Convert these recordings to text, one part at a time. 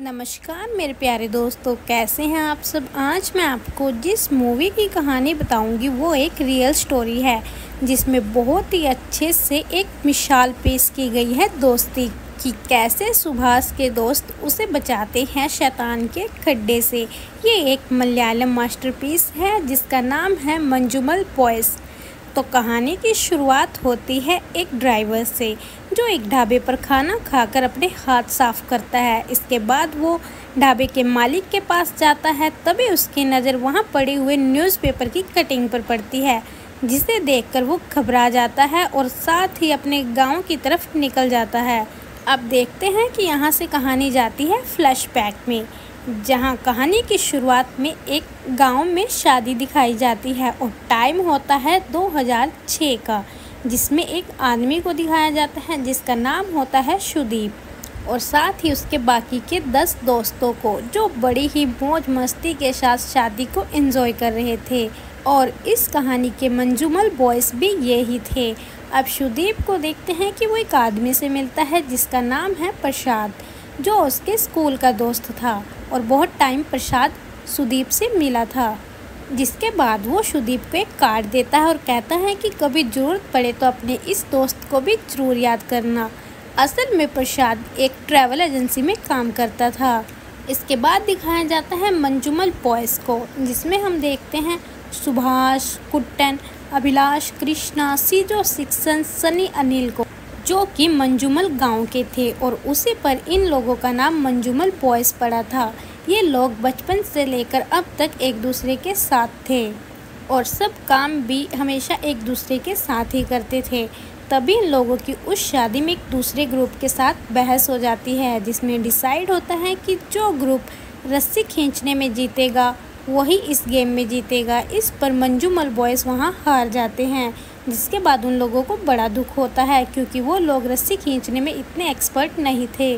नमस्कार मेरे प्यारे दोस्तों, कैसे हैं आप सब। आज मैं आपको जिस मूवी की कहानी बताऊंगी वो एक रियल स्टोरी है, जिसमें बहुत ही अच्छे से एक मिसाल पेश की गई है दोस्ती कि कैसे सुभाष के दोस्त उसे बचाते हैं शैतान के खड्डे से। ये एक मलयालम मास्टरपीस है जिसका नाम है मंजूमल बॉयज़। तो कहानी की शुरुआत होती है एक ड्राइवर से, जो एक ढाबे पर खाना खाकर अपने हाथ साफ करता है। इसके बाद वो ढाबे के मालिक के पास जाता है। तभी उसकी नज़र वहाँ पड़े हुए न्यूज़पेपर की कटिंग पर पड़ती है, जिसे देखकर वो घबरा जाता है और साथ ही अपने गांव की तरफ निकल जाता है। अब देखते हैं कि यहाँ से कहानी जाती है फ्लैशबैक में, जहाँ कहानी की शुरुआत में एक गांव में शादी दिखाई जाती है और टाइम होता है 2006 का, जिसमें एक आदमी को दिखाया जाता है जिसका नाम होता है सुदीप, और साथ ही उसके बाकी के 10 दोस्तों को, जो बड़ी ही मौज मस्ती के साथ शादी को एंजॉय कर रहे थे। और इस कहानी के मंजूमल बॉयज़ भी ये ही थे। अब सुदीप को देखते हैं कि वो एक आदमी से मिलता है जिसका नाम है प्रसाद, जो उसके स्कूल का दोस्त था और बहुत टाइम प्रसाद सुदीप से मिला था। जिसके बाद वो सुदीप को एक कार्ड देता है और कहता है कि कभी ज़रूरत पड़े तो अपने इस दोस्त को भी ज़रूर याद करना। असल में प्रसाद एक ट्रैवल एजेंसी में काम करता था। इसके बाद दिखाया जाता है मंजूमल बॉयज़ को, जिसमें हम देखते हैं सुभाष, कुट्टन, अभिलाष, कृष्णा, सीजो, शिक्षण, सनी, अनिल को, जो कि मंजूमल गांव के थे और उसी पर इन लोगों का नाम मंजूमल बॉयज़ पड़ा था। ये लोग बचपन से लेकर अब तक एक दूसरे के साथ थे और सब काम भी हमेशा एक दूसरे के साथ ही करते थे। तभी इन लोगों की उस शादी में एक दूसरे ग्रुप के साथ बहस हो जाती है, जिसमें डिसाइड होता है कि जो ग्रुप रस्सी खींचने में जीतेगा वही इस गेम में जीतेगा। इस पर मंजूमल बॉयज़ वहाँ हार जाते हैं, जिसके बाद उन लोगों को बड़ा दुख होता है क्योंकि वो लोग रस्सी खींचने में इतने एक्सपर्ट नहीं थे।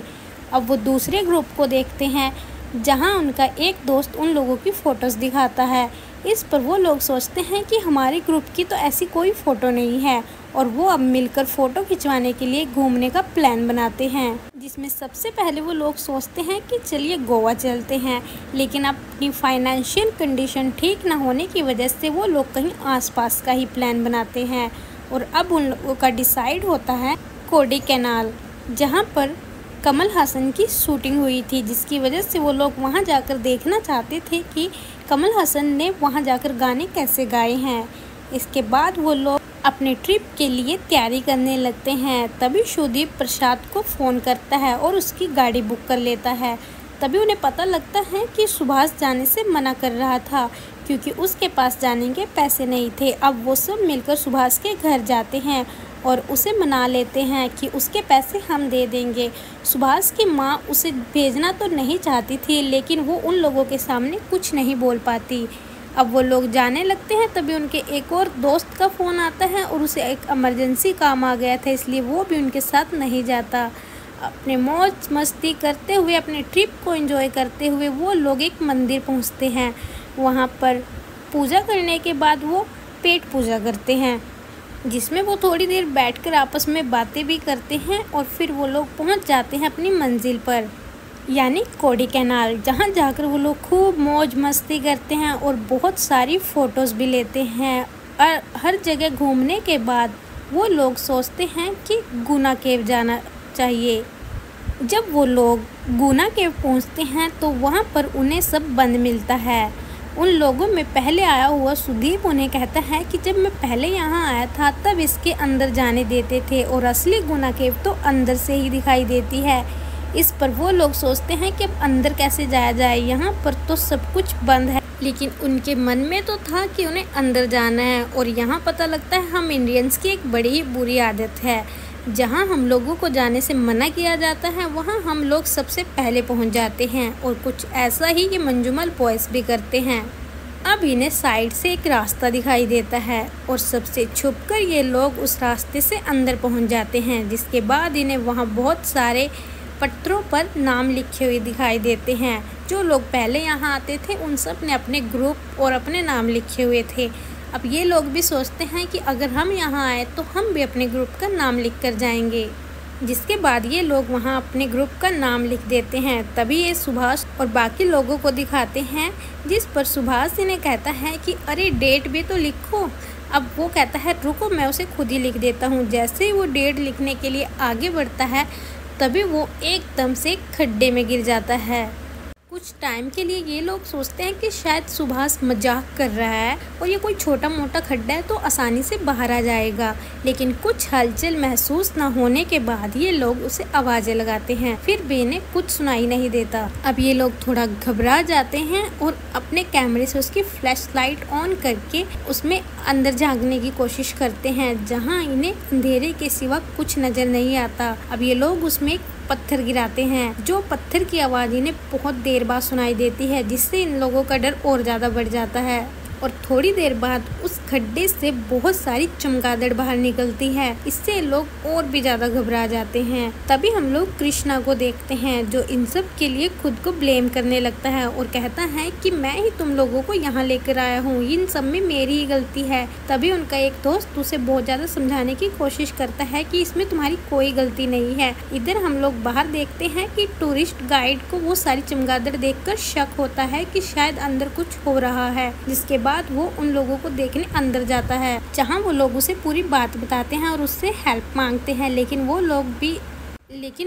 अब वो दूसरे ग्रुप को देखते हैं, जहाँ उनका एक दोस्त उन लोगों की फ़ोटोज़ दिखाता है। इस पर वो लोग सोचते हैं कि हमारे ग्रुप की तो ऐसी कोई फ़ोटो नहीं है, और वो अब मिलकर फ़ोटो खिंचवाने के लिए घूमने का प्लान बनाते हैं, जिसमें सबसे पहले वो लोग सोचते हैं कि चलिए गोवा चलते हैं। लेकिन अपनी फाइनेंशियल कंडीशन ठीक ना होने की वजह से वो लोग कहीं आसपास का ही प्लान बनाते हैं। और अब उन लोगों का डिसाइड होता है कोडाईकनाल, जहाँ पर कमल हासन की शूटिंग हुई थी, जिसकी वजह से वो लोग वहाँ जाकर देखना चाहते थे कि कमल हासन ने वहाँ जाकर गाने कैसे गाए हैं। इसके बाद वो लोग अपने ट्रिप के लिए तैयारी करने लगते हैं। तभी सुदीप प्रसाद को फ़ोन करता है और उसकी गाड़ी बुक कर लेता है। तभी उन्हें पता लगता है कि सुभाष जाने से मना कर रहा था क्योंकि उसके पास जाने के पैसे नहीं थे। अब वो सब मिलकर सुभाष के घर जाते हैं और उसे मना लेते हैं कि उसके पैसे हम दे देंगे। सुभाष की माँ उसे भेजना तो नहीं चाहती थी, लेकिन वो उन लोगों के सामने कुछ नहीं बोल पाती। अब वो लोग जाने लगते हैं। तभी उनके एक और दोस्त का फ़ोन आता है और उसे एक इमरजेंसी काम आ गया था, इसलिए वो भी उनके साथ नहीं जाता। अपने मौज मस्ती करते हुए, अपने ट्रिप को एंजॉय करते हुए वो लोग एक मंदिर पहुंचते हैं। वहां पर पूजा करने के बाद वो पेट पूजा करते हैं, जिसमें वो थोड़ी देर बैठकर आपस में बातें भी करते हैं और फिर वो लोग पहुंच जाते हैं अपनी मंजिल पर, यानी कोडाईकनाल, जहां जाकर वो लोग खूब मौज मस्ती करते हैं और बहुत सारी फ़ोटोज़ भी लेते हैं। और हर जगह घूमने के बाद वो लोग सोचते हैं कि गुना केव जाना चाहिए। जब वो लोग गुना केव पहुंचते हैं तो वहां पर उन्हें सब बंद मिलता है। उन लोगों में पहले आया हुआ सुदीप उन्हें कहता है कि जब मैं पहले यहाँ आया था तब इसके अंदर जाने देते थे और असली गुना केव तो अंदर से ही दिखाई देती है। इस पर वो लोग सोचते हैं कि अब अंदर कैसे जाया जाए, यहाँ पर तो सब कुछ बंद है। लेकिन उनके मन में तो था कि उन्हें अंदर जाना है। और यहाँ पता लगता है हम इंडियंस की एक बड़ी ही बुरी आदत है, जहाँ हम लोगों को जाने से मना किया जाता है वहाँ हम लोग सबसे पहले पहुँच जाते हैं। और कुछ ऐसा ही ये मंजूमल बॉयज़ भी करते हैं। अब इन्हें साइड से एक रास्ता दिखाई देता है और सबसे छुपकर ये लोग उस रास्ते से अंदर पहुँच जाते हैं। जिसके बाद इन्हें वहाँ बहुत सारे पत्थरों पर नाम लिखे हुए दिखाई देते हैं। जो लोग पहले यहाँ आते थे उन सब ने अपने ग्रुप और अपने नाम लिखे हुए थे। अब ये लोग भी सोचते हैं कि अगर हम यहाँ आए तो हम भी अपने ग्रुप का नाम लिख कर जाएंगे। जिसके बाद ये लोग वहाँ अपने ग्रुप का नाम लिख देते हैं। तभी ये सुभाष और बाकी लोगों को दिखाते हैं, जिस पर सुभाष इन्हें कहता है कि अरे डेट भी तो लिखो। अब वो कहता है रुको मैं उसे खुद ही लिख देता हूँ। जैसे ही वो डेट लिखने के लिए आगे बढ़ता है तभी वो एकदम से खड्डे में गिर जाता है। कुछ टाइम के लिए ये लोग सोचते हैं कि शायद सुभाष मजाक कर रहा है और ये कोई छोटा मोटा खड्डा है तो आसानी से बाहर आ जाएगा, लेकिन कुछ हलचल महसूस न होने के बाद ये लोग उसे आवाज़ें लगाते हैं, फिर भी इन्हें कुछ सुनाई नहीं देता। अब ये लोग थोड़ा घबरा जाते हैं और अपने कैमरे से उसकी फ्लैश लाइट ऑन करके उसमें अंदर झांकने की कोशिश करते हैं, जहाँ इन्हें अंधेरे के सिवा कुछ नजर नहीं आता। अब ये लोग उसमें पत्थर गिराते हैं, जो पत्थर की आवाज़ इन्हें बहुत देर बाद सुनाई देती है, जिससे इन लोगों का डर और ज़्यादा बढ़ जाता है। और थोड़ी देर बाद उस खड्डे से बहुत सारी चमगादड़ बाहर निकलती है। इससे लोग और भी ज़्यादा घबरा जाते हैं। तभी हम लोग कृष्णा को देखते हैं, जो इन सब के लिए खुद को ब्लेम करने लगता है और कहता है कि मैं ही तुम लोगों को यहाँ लेकर आया हूँ, इन सब में मेरी ही गलती है। तभी उनका एक दोस्त उसे बहुत ज़्यादा समझाने की कोशिश करता है कि इसमें तुम्हारी कोई गलती नहीं है। इधर हम लोग बाहर देखते हैं कि टूरिस्ट गाइड को वो सारी चमगादड़ देखकर शक होता है कि शायद अंदर कुछ हो रहा है, जिसके बाद वो उन लोगों को देखने अंदर जाता है, जहां वो लोग उसे पूरी बात बताते हैं और उससे हेल्प मांगते हैं, लेकिन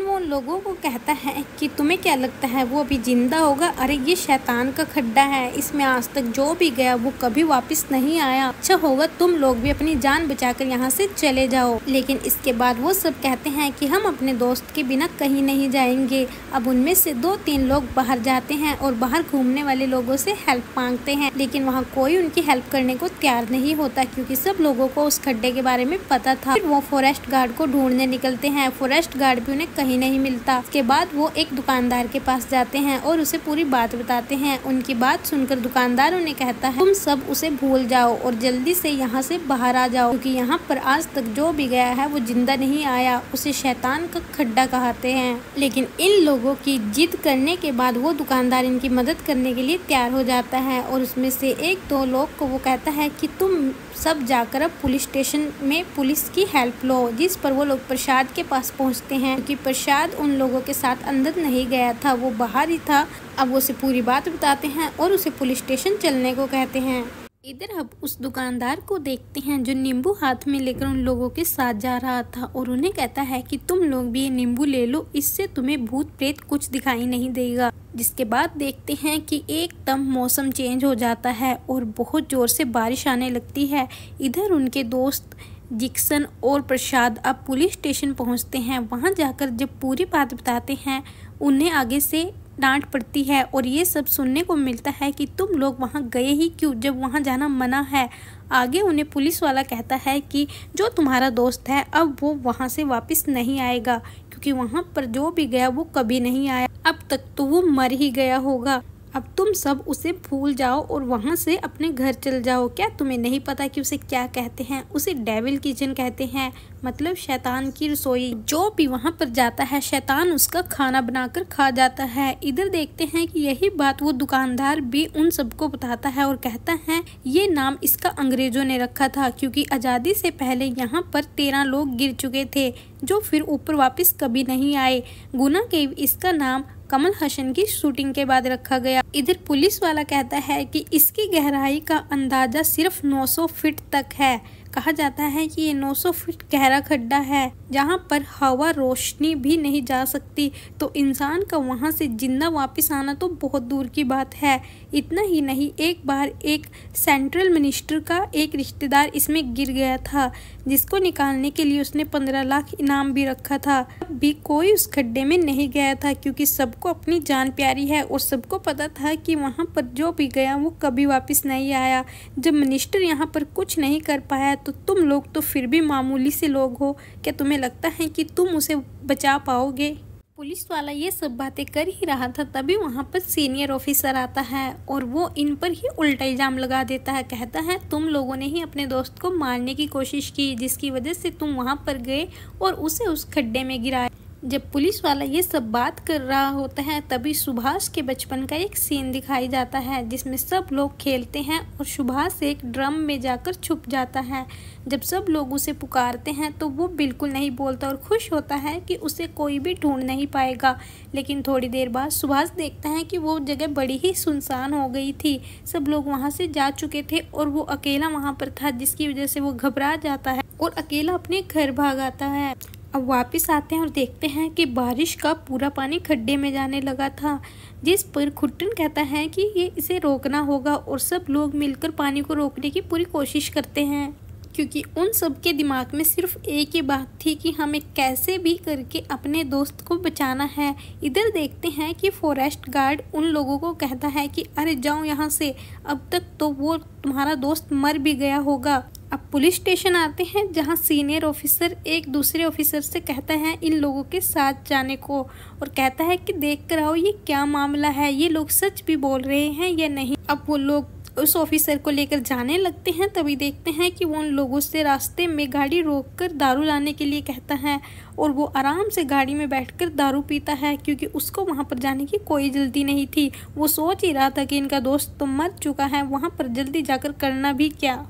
वो लोगों को कहता है कि तुम्हें क्या लगता है वो अभी जिंदा होगा? अरे ये शैतान का खड्डा है, इसमें आज तक जो भी गया वो कभी वापस नहीं आया। अच्छा होगा तुम लोग भी अपनी जान बचाकर यहाँ से चले जाओ। लेकिन इसके बाद वो सब कहते हैं कि हम अपने दोस्त के बिना कहीं नहीं जाएंगे। अब उनमें से 2-3 लोग बाहर जाते हैं और बाहर घूमने वाले लोगों से हेल्प मांगते हैं, लेकिन वहाँ कोई उनकी हेल्प करने को तैयार नहीं होता, क्योंकि सब लोगों को उस खड्डे के बारे में पता था। फिर वो फॉरेस्ट गार्ड को ढूंढने निकलते हैं। फॉरेस्ट गार्ड भी उन्हें कहीं नहीं मिलता। इसके बाद वो एक दुकानदार के पास जाते हैं और उसे पूरी बात बताते हैं। उनकी बात सुनकर दुकानदार उन्हें कहता है तुम सब उसे भूल जाओ और जल्दी से यहाँ से बाहर आ जाओ, क्योंकि यहाँ पर आज तक जो भी गया है वो जिंदा नहीं आया। उसे शैतान का खड्डा कहते हैं। लेकिन इन लोगों की जिद करने के बाद वो दुकानदार इनकी मदद करने के लिए तैयार हो जाता है और उसमें से 1-2 लोग को वो कहता है कि तुम सब जाकर अब पुलिस स्टेशन में पुलिस की हेल्प लो, जिस पर वो लोग प्रसाद के पास पहुंचते हैं, क्योंकि प्रसाद उन लोगों के साथ अंदर नहीं गया था, वो बाहर ही था। अब वो उसे पूरी बात बताते हैं और उसे पुलिस स्टेशन चलने को कहते हैं। इधर अब उस दुकानदार को देखते हैं जो नींबू हाथ में लेकर उन लोगों के साथ जा रहा था और उन्हें कहता है कि तुम लोग भी ये नींबू ले लो, इससे तुम्हें भूत प्रेत कुछ दिखाई नहीं देगा। जिसके बाद देखते हैं कि एकदम मौसम चेंज हो जाता है और बहुत जोर से बारिश आने लगती है। इधर उनके दोस्त जिक्सन और प्रसाद अब पुलिस स्टेशन पहुंचते हैं। वहां जाकर जब पूरी बात बताते हैं उन्हें आगे से डांट पड़ती है और ये सब सुनने को मिलता है कि तुम लोग वहां गए ही क्यों जब वहां जाना मना है। आगे उन्हें पुलिस वाला कहता है कि जो तुम्हारा दोस्त है अब वो वहां से वापस नहीं आएगा, क्योंकि वहां पर जो भी गया वो कभी नहीं आया, अब तक तो वो मर ही गया होगा। अब तुम सब उसे भूल जाओ और वहाँ से अपने घर चल जाओ। क्या तुम्हें नहीं पता कि उसे क्या कहते हैं? उसे डेविल किचन कहते हैं, मतलब शैतान की रसोई। जो भी वहाँ पर जाता है शैतान उसका खाना बनाकर खा जाता है। इधर देखते हैं कि यही बात वो दुकानदार भी उन सबको बताता है और कहता है ये नाम इसका अंग्रेजों ने रखा था, क्योंकि आज़ादी से पहले यहाँ पर 13 लोग गिर चुके थे जो फिर ऊपर वापस कभी नहीं आए। गुना केव इसका नाम कमल हसन की शूटिंग के बाद रखा गया। इधर पुलिस वाला कहता है कि इसकी गहराई का अंदाजा सिर्फ 900 फीट तक है। कहा जाता है कि ये 900 फीट गहरा खड्डा है जहाँ पर हवा रोशनी भी नहीं जा सकती, तो इंसान का वहाँ से जिंदा वापस आना तो बहुत दूर की बात है। इतना ही नहीं, एक बार एक सेंट्रल मिनिस्टर का एक रिश्तेदार इसमें गिर गया था, जिसको निकालने के लिए उसने 15 लाख इनाम भी रखा था। भी कोई उस खड्डे में नहीं गया था, क्योंकि सबको अपनी जान प्यारी है और सबको पता था कि वहाँ पर जो भी गया वो कभी वापस नहीं आया। जब मिनिस्टर यहाँ पर कुछ नहीं कर पाया तो तुम लोग तो फिर भी मामूली से लोग हो, क्या तुम्हें लगता है कि तुम उसे बचा पाओगे? पुलिस वाला ये सब बातें कर ही रहा था, तभी वहाँ पर सीनियर ऑफिसर आता है और वो इन पर ही उल्टा इल्जाम लगा देता है। कहता है तुम लोगों ने ही अपने दोस्त को मारने की कोशिश की, जिसकी वजह से तुम वहाँ पर गए और उसे उस खड्डे में गिराए, जब पुलिस वाला ये सब बात कर रहा होता है तभी सुभाष के बचपन का एक सीन दिखाई जाता है जिसमें सब लोग खेलते हैं और सुभाष एक ड्रम में जाकर छुप जाता है। जब सब लोग उसे पुकारते हैं तो वो बिल्कुल नहीं बोलता और खुश होता है कि उसे कोई भी ढूंढ नहीं पाएगा। लेकिन थोड़ी देर बाद सुभाष देखता है कि वो जगह बड़ी ही सुनसान हो गई थी, सब लोग वहाँ से जा चुके थे और वो अकेला वहाँ पर था, जिसकी वजह से वो घबरा जाता है और अकेला अपने घर भाग आता है। अब वापस आते हैं और देखते हैं कि बारिश का पूरा पानी खड्डे में जाने लगा था, जिस पर खुट्टन कहता है कि ये इसे रोकना होगा और सब लोग मिलकर पानी को रोकने की पूरी कोशिश करते हैं, क्योंकि उन सब के दिमाग में सिर्फ एक ही बात थी कि हमें कैसे भी करके अपने दोस्त को बचाना है। इधर देखते हैं कि फॉरेस्ट गार्ड उन लोगों को कहता है कि अरे जाओ यहाँ से, अब तक तो वो तुम्हारा दोस्त मर भी गया होगा। अब पुलिस स्टेशन आते हैं जहां सीनियर ऑफिसर एक दूसरे ऑफिसर से कहता है इन लोगों के साथ जाने को और कहता है कि देख कर आओ ये क्या मामला है, ये लोग सच भी बोल रहे हैं या नहीं। अब वो लोग उस ऑफिसर को लेकर जाने लगते हैं, तभी देखते हैं कि वो उन लोगों से रास्ते में गाड़ी रोककर दारू लाने के लिए कहता है और वो आराम से गाड़ी में बैठकर दारू पीता है, क्योंकि उसको वहाँ पर जाने की कोई जल्दी नहीं थी। वो सोच ही रहा था कि इनका दोस्त तो मर चुका है, वहाँ पर जल्दी जाकर करना भी क्या।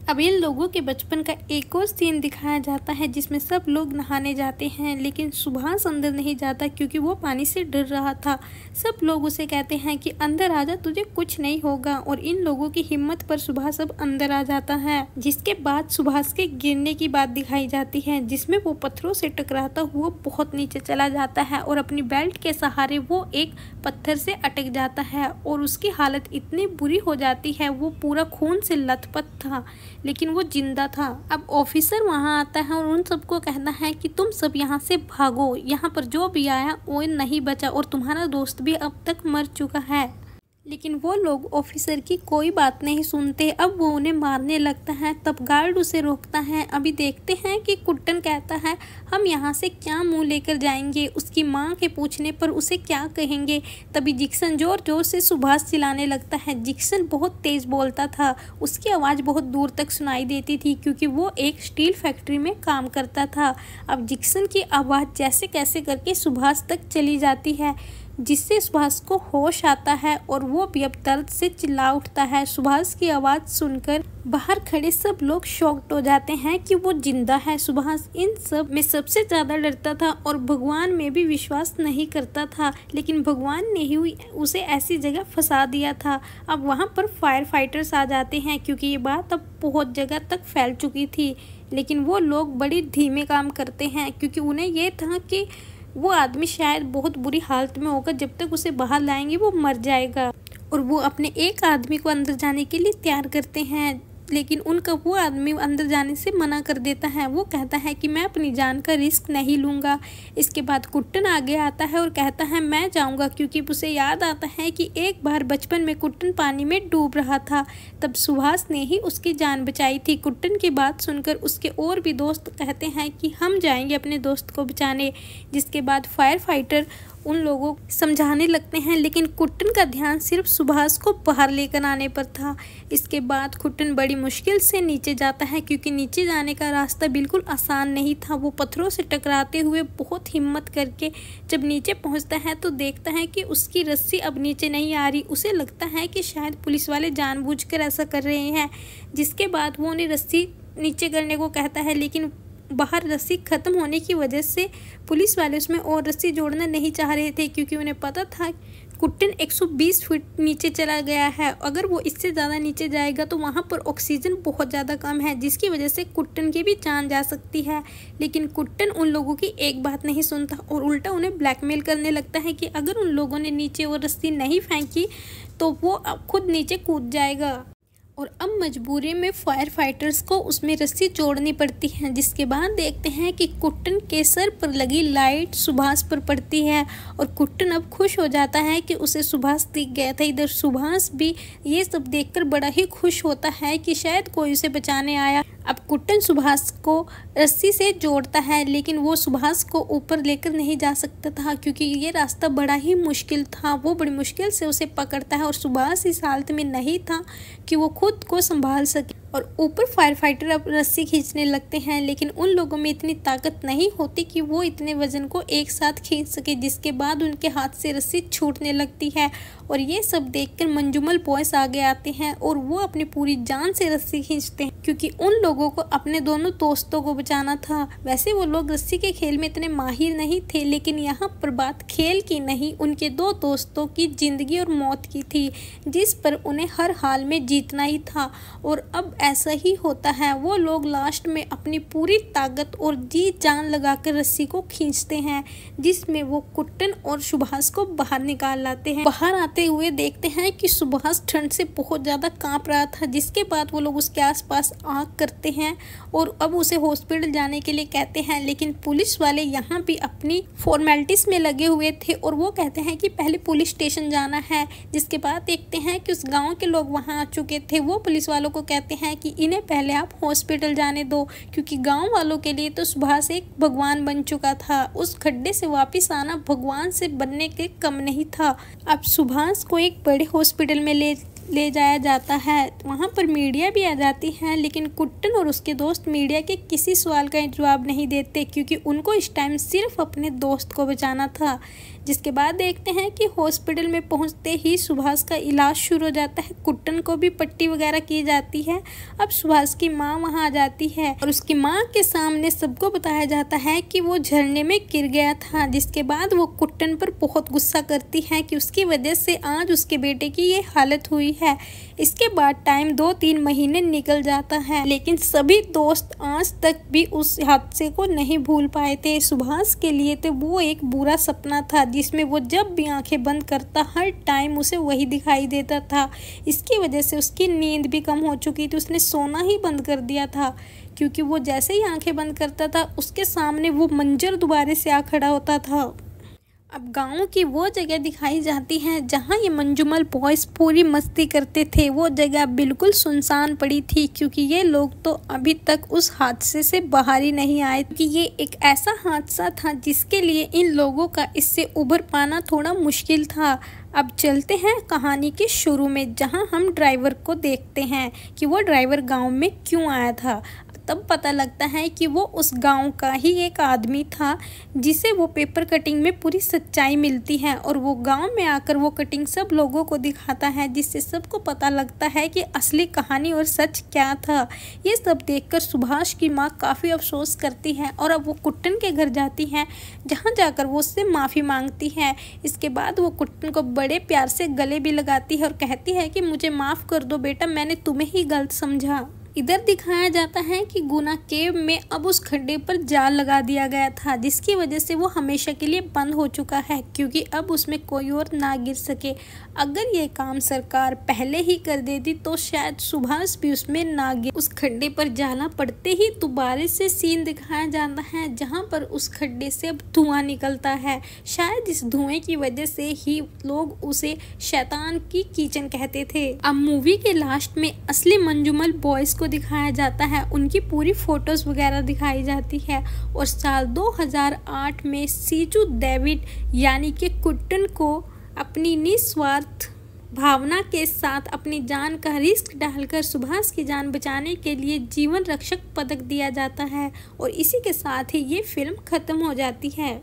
अब इन लोगों के बचपन का एक और सीन दिखाया जाता है जिसमें सब लोग नहाने जाते हैं, लेकिन सुभाष अंदर नहीं जाता क्योंकि वो पानी से डर रहा था। सब लोग उसे कहते हैं कि अंदर आजा, तुझे कुछ नहीं होगा, और इन लोगों की हिम्मत पर सुभाष अब अंदर आ जाता है। जिसके बाद सुभाष के गिरने की बात दिखाई जाती है, जिसमें वो पत्थरों से टकराता हुआ बहुत नीचे चला जाता है और अपनी बेल्ट के सहारे वो एक पत्थर से अटक जाता है और उसकी हालत इतनी बुरी हो जाती है, वो पूरा खून से लथपथ था लेकिन वो जिंदा था। अब ऑफिसर वहां आता है और उन सबको कहना है कि तुम सब यहाँ से भागो, यहाँ पर जो भी आया वो नहीं बचा और तुम्हारा दोस्त भी अब तक मर चुका है। लेकिन वो लोग ऑफिसर की कोई बात नहीं सुनते। अब वो उन्हें मारने लगता है, तब गार्ड उसे रोकता है। अभी देखते हैं कि कुट्टन कहता है हम यहाँ से क्या मुंह लेकर जाएंगे, उसकी माँ के पूछने पर उसे क्या कहेंगे। तभी जिक्सन जोर जोर से सुभाष चिल्लाने लगता है। जिक्सन बहुत तेज बोलता था, उसकी आवाज़ बहुत दूर तक सुनाई देती थी क्योंकि वो एक स्टील फैक्ट्री में काम करता था। अब जिक्सन की आवाज़ जैसे कैसे करके सुभाष तक चली जाती है, जिससे सुभाष को होश आता है और वो भी अब दर्द से चिल्ला उठता है। सुभाष की आवाज़ सुनकर बाहर खड़े सब लोग शॉक्ड हो जाते हैं कि वो जिंदा है। सुभाष इन सब में सबसे ज़्यादा डरता था और भगवान में भी विश्वास नहीं करता था, लेकिन भगवान ने ही उसे ऐसी जगह फंसा दिया था। अब वहाँ पर फायर फाइटर्स आ जाते हैं क्योंकि ये बात अब बहुत जगह तक फैल चुकी थी, लेकिन वो लोग बड़ी धीमे काम करते हैं क्योंकि उन्हें ये था कि वो आदमी शायद बहुत बुरी हालत में होगा, जब तक उसे बाहर लाएंगे वो मर जाएगा। और वो अपने एक आदमी को अंदर जाने के लिए तैयार करते हैं, लेकिन उनका वो आदमी अंदर जाने से मना कर देता है। वो कहता है कि मैं अपनी जान का रिस्क नहीं लूँगा। इसके बाद कुट्टन आगे आता है और कहता है मैं जाऊँगा, क्योंकि उसे याद आता है कि एक बार बचपन में कुट्टन पानी में डूब रहा था, तब सुभाष ने ही उसकी जान बचाई थी। कुट्टन की बात सुनकर उसके और भी दोस्त कहते हैं कि हम जाएंगे अपने दोस्त को बचाने। जिसके बाद फायर फाइटर उन लोगों को समझाने लगते हैं, लेकिन कुट्टन का ध्यान सिर्फ सुभाष को बाहर लेकर आने पर था। इसके बाद कुट्टन बड़ी मुश्किल से नीचे जाता है क्योंकि नीचे जाने का रास्ता बिल्कुल आसान नहीं था। वो पत्थरों से टकराते हुए बहुत हिम्मत करके जब नीचे पहुंचता है तो देखता है कि उसकी रस्सी अब नीचे नहीं आ रही। उसे लगता है कि शायद पुलिस वाले जानबूझकर ऐसा कर रहे हैं। जिसके बाद वो उन्हें रस्सी नीचे करने को कहता है, लेकिन बाहर रस्सी ख़त्म होने की वजह से पुलिस वाले उसमें और रस्सी जोड़ना नहीं चाह रहे थे, क्योंकि उन्हें पता था कुट्टन 120 फीट नीचे चला गया है। अगर वो इससे ज़्यादा नीचे जाएगा तो वहाँ पर ऑक्सीजन बहुत ज़्यादा कम है, जिसकी वजह से कुट्टन की भी जान जा सकती है। लेकिन कुट्टन उन लोगों की एक बात नहीं सुनता और उल्टा उन्हें ब्लैकमेल करने लगता है कि अगर उन लोगों ने नीचे वो रस्सी नहीं फेंकी तो वो अब खुद नीचे कूद जाएगा। और अब मजबूरी में फायर फाइटर्स को उसमें रस्सी जोड़नी पड़ती है। जिसके बाद देखते हैं कि कुट्टन के सर पर लगी लाइट सुभाष पर पड़ती है और कुट्टन अब खुश हो जाता है कि उसे सुभाष दिख गया था। इधर सुभाष भी ये सब देखकर बड़ा ही खुश होता है कि शायद कोई उसे बचाने आया। अब कुट्टन सुभाष को रस्सी से जोड़ता है, लेकिन वो सुभाष को ऊपर लेकर नहीं जा सकता था क्योंकि ये रास्ता बड़ा ही मुश्किल था। वो बड़ी मुश्किल से उसे पकड़ता है और सुभाष इस हालत में नहीं था कि वो खुद को संभाल सके और ऊपर फायर फाइटर अब रस्सी खींचने लगते हैं, लेकिन उन लोगों में इतनी ताकत नहीं होती कि वो इतने वजन को एक साथ खींच सके, जिसके बाद उनके हाथ से रस्सी छूटने लगती है। और ये सब देखकर मंजूमल बॉयज आगे आते हैं और वो अपनी पूरी जान से रस्सी खींचते हैं, क्योंकि उन लोगों को अपने दोनों दोस्तों को बचाना था। वैसे वो लोग रस्सी के खेल में इतने माहिर नहीं थे, लेकिन यहाँ पर बात खेल की नहीं, उनके दो दोस्तों की जिंदगी और मौत की थी, जिस पर उन्हें हर हाल में जीतना ही था। और अब ऐसा ही होता है, वो लोग लास्ट में अपनी पूरी ताकत और जी जान लगाकर रस्सी को खींचते हैं, जिसमें वो कुट्टन और सुभाष को बाहर निकाल लाते हैं। बाहर आते हुए देखते हैं कि सुभाष ठंड से बहुत ज़्यादा कांप रहा था, जिसके बाद वो लोग उसके आसपास आग करते हैं और अब उसे हॉस्पिटल जाने के लिए कहते हैं। लेकिन पुलिस वाले यहाँ भी अपनी फॉर्मेलिटीज में लगे हुए थे और वो कहते हैं कि पहले पुलिस स्टेशन जाना है। जिसके बाद देखते हैं कि उस गांव के लोग वहाँ आ चुके थे। वो पुलिस वालों को कहते हैं कि इन्हें पहले आप हॉस्पिटल जाने दो, क्योंकि गाँव वालों के लिए तो सुभाष एक भगवान बन चुका था। उस खड्डे से वापिस आना भगवान से बनने के कम नहीं था। अब सुभाष को एक बड़े हॉस्पिटल में ले जाया जाता है। वहाँ पर मीडिया भी आ जाती है, लेकिन कुट्टन और उसके दोस्त मीडिया के किसी सवाल का जवाब नहीं देते, क्योंकि उनको इस टाइम सिर्फ अपने दोस्त को बचाना था। जिसके बाद देखते हैं कि हॉस्पिटल में पहुंचते ही सुभाष का इलाज शुरू हो जाता है। कुट्टन को भी पट्टी वगैरह की जाती है। अब सुभाष की माँ वहां आ जाती है और उसकी माँ के सामने सबको बताया जाता है कि वो झरने में गिर गया था। जिसके बाद वो कुट्टन पर बहुत गुस्सा करती है कि उसकी वजह से आज उसके बेटे की ये हालत हुई है। इसके बाद टाइम 2-3 महीने निकल जाता है, लेकिन सभी दोस्त आज तक भी उस हादसे को नहीं भूल पाए थे। सुभाष के लिए तो वो एक बुरा सपना था, जिसमें वो जब भी आंखें बंद करता हर टाइम उसे वही दिखाई देता था। इसकी वजह से उसकी नींद भी कम हो चुकी थी, उसने सोना ही बंद कर दिया था, क्योंकि वो जैसे ही आंखें बंद करता था उसके सामने वो मंजर दोबारा से आ खड़ा होता था। अब गाँव की वो जगह दिखाई जाती है जहाँ ये मंजूमल बॉयज पूरी मस्ती करते थे। वो जगह बिल्कुल सुनसान पड़ी थी, क्योंकि ये लोग तो अभी तक उस हादसे से बाहर ही नहीं आए, क्योंकि ये एक ऐसा हादसा था जिसके लिए इन लोगों का इससे उभर पाना थोड़ा मुश्किल था। अब चलते हैं कहानी के शुरू में, जहाँ हम ड्राइवर को देखते हैं कि वो ड्राइवर गाँव में क्यों आया था। तब पता लगता है कि वो उस गांव का ही एक आदमी था, जिसे वो पेपर कटिंग में पूरी सच्चाई मिलती है और वो गांव में आकर वो कटिंग सब लोगों को दिखाता है, जिससे सबको पता लगता है कि असली कहानी और सच क्या था। ये सब देखकर सुभाष की माँ काफ़ी अफसोस करती है और अब वो कुट्टन के घर जाती है, जहाँ जाकर वो उससे माफ़ी मांगती है। इसके बाद वो कुट्टन को बड़े प्यार से गले भी लगाती है और कहती है कि मुझे माफ़ कर दो बेटा, मैंने तुम्हें ही गलत समझा। इधर दिखाया जाता है कि गुना केव में अब उस खड्डे पर जाल लगा दिया गया था, जिसकी वजह से वो हमेशा के लिए बंद हो चुका है, क्योंकि अब उसमें कोई और ना गिर सके। अगर ये काम सरकार पहले ही कर देती तो शायद सुभाष भी उसमें ना गिर। उस खड्डे पर जाला पड़ते ही दोबारा से सीन दिखाया जाता है, जहाँ पर उस खड्डे से अब धुआं निकलता है। शायद इस धुएं की वजह से ही लोग उसे शैतान की किचन कहते थे। अब मूवी के लास्ट में असली मंजूमल बॉयज को दिखाया जाता है, उनकी पूरी फोटोज वगैरह दिखाई जाती है और साल 2008 में सीजू डेविड यानी कि कुट्टन को अपनी निस्वार्थ भावना के साथ अपनी जान का रिस्क डालकर सुभाष की जान बचाने के लिए जीवन रक्षक पदक दिया जाता है और इसी के साथ ही ये फिल्म खत्म हो जाती है।